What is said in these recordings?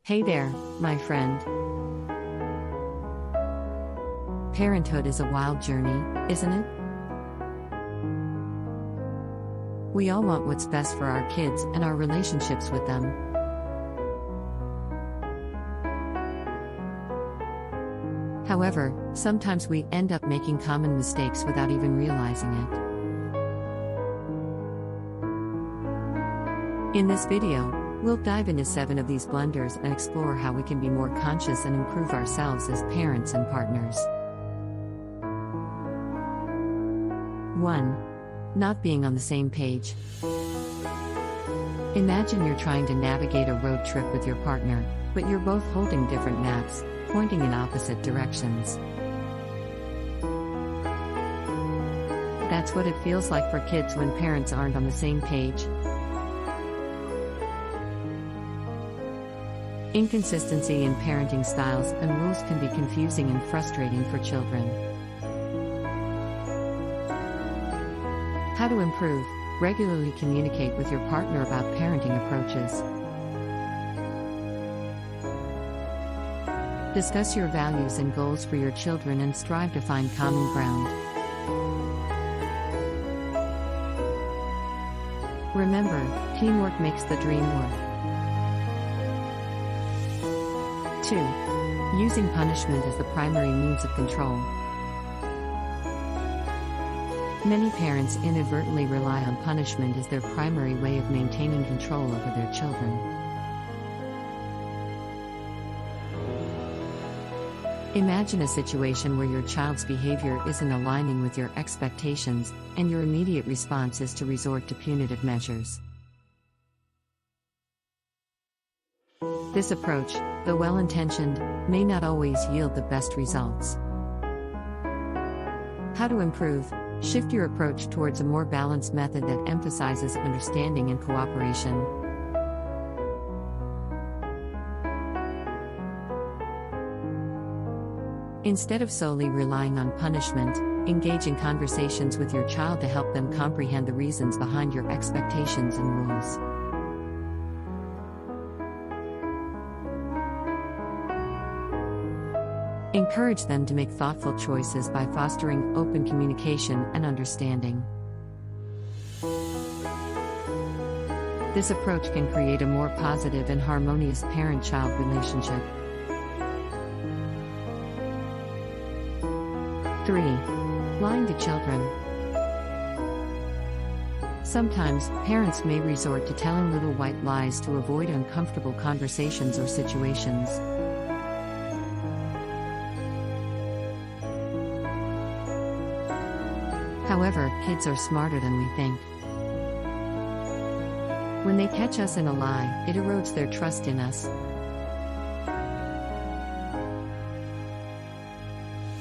Hey there, my friend. Parenthood is a wild journey, isn't it? We all want what's best for our kids and our relationships with them. However, sometimes we end up making common mistakes without even realizing it. In this video, we'll dive into 7 of these blunders and explore how we can be more conscious and improve ourselves as parents and partners. 1. Not being on the same page. Imagine you're trying to navigate a road trip with your partner, but you're both holding different maps, pointing in opposite directions. That's what it feels like for kids when parents aren't on the same page. Inconsistency in parenting styles and rules can be confusing and frustrating for children. How to improve: regularly communicate with your partner about parenting approaches. Discuss your values and goals for your children and strive to find common ground. Remember, teamwork makes the dream work. 2. Using punishment as the primary means of control. Many parents inadvertently rely on punishment as their primary way of maintaining control over their children. Imagine a situation where your child's behavior isn't aligning with your expectations, and your immediate response is to resort to punitive measures. This approach, though well-intentioned, may not always yield the best results. How to improve: shift your approach towards a more balanced method that emphasizes understanding and cooperation. Instead of solely relying on punishment, engage in conversations with your child to help them comprehend the reasons behind your expectations and rules. Encourage them to make thoughtful choices by fostering open communication and understanding. This approach can create a more positive and harmonious parent-child relationship. 3. Lying to children. Sometimes, parents may resort to telling little white lies to avoid uncomfortable conversations or situations. However, kids are smarter than we think. When they catch us in a lie, it erodes their trust in us.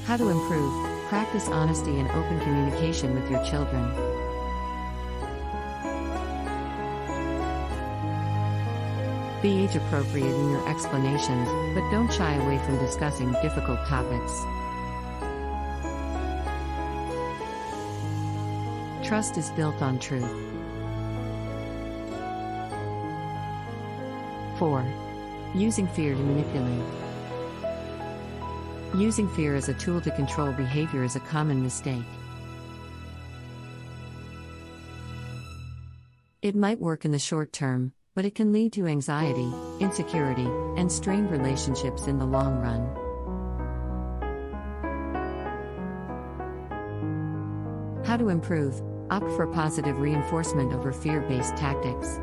How to improve: practice honesty and open communication with your children. Be age-appropriate in your explanations, but don't shy away from discussing difficult topics. Trust is built on truth. 4. Using fear to manipulate. Using fear as a tool to control behavior is a common mistake. It might work in the short term, but it can lead to anxiety, insecurity, and strained relationships in the long run. How to improve: opt for positive reinforcement over fear-based tactics.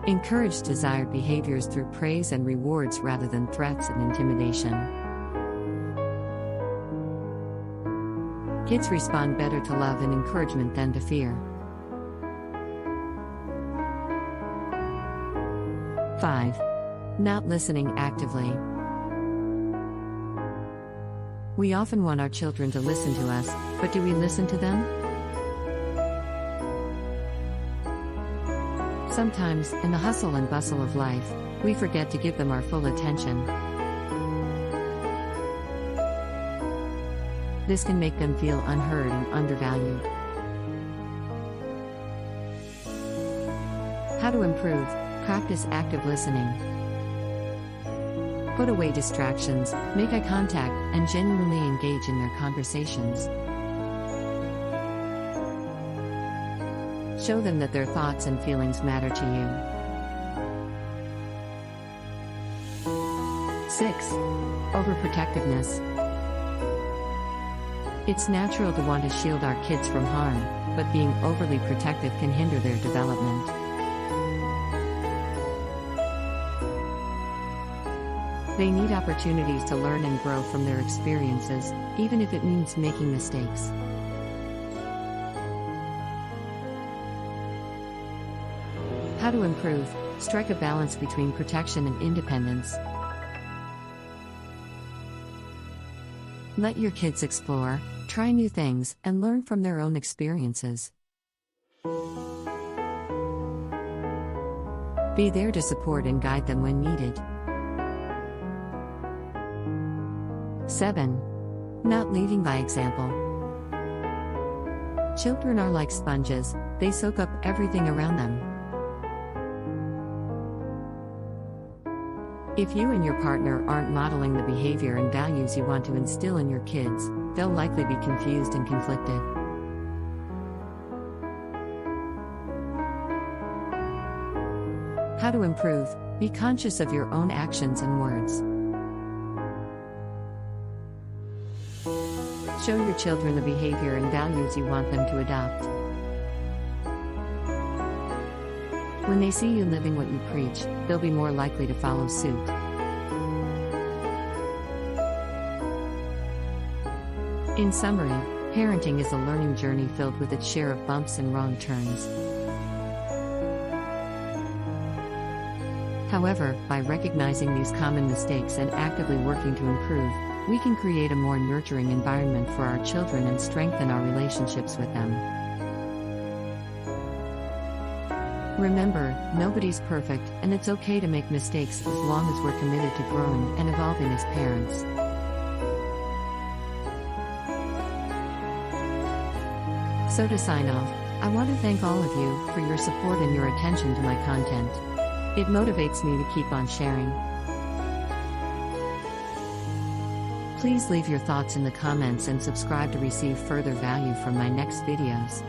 Encourage desired behaviors through praise and rewards rather than threats and intimidation. Kids respond better to love and encouragement than to fear. 5. Not listening actively. We often want our children to listen to us, but do we listen to them? Sometimes, in the hustle and bustle of life, we forget to give them our full attention. This can make them feel unheard and undervalued. How to improve: practice active listening. Put away distractions, make eye contact, and genuinely engage in their conversations. Show them that their thoughts and feelings matter to you. 6. Overprotectiveness. It's natural to want to shield our kids from harm, but being overly protective can hinder their development. They need opportunities to learn and grow from their experiences, even if it means making mistakes. How to improve: strike a balance between protection and independence. Let your kids explore, try new things, and learn from their own experiences. Be there to support and guide them when needed. 7. Not leading by example. Children are like sponges, they soak up everything around them. If you and your partner aren't modeling the behavior and values you want to instill in your kids, they'll likely be confused and conflicted. How to improve: be conscious of your own actions and words. Show your children the behavior and values you want them to adopt. When they see you living what you preach, they'll be more likely to follow suit. In summary, parenting is a learning journey filled with its share of bumps and wrong turns. However, by recognizing these common mistakes and actively working to improve, we can create a more nurturing environment for our children and strengthen our relationships with them. Remember, nobody's perfect, and it's okay to make mistakes as long as we're committed to growing and evolving as parents. So to sign off, I want to thank all of you for your support and your attention to my content. It motivates me to keep on sharing. Please leave your thoughts in the comments and subscribe to receive further value from my next videos.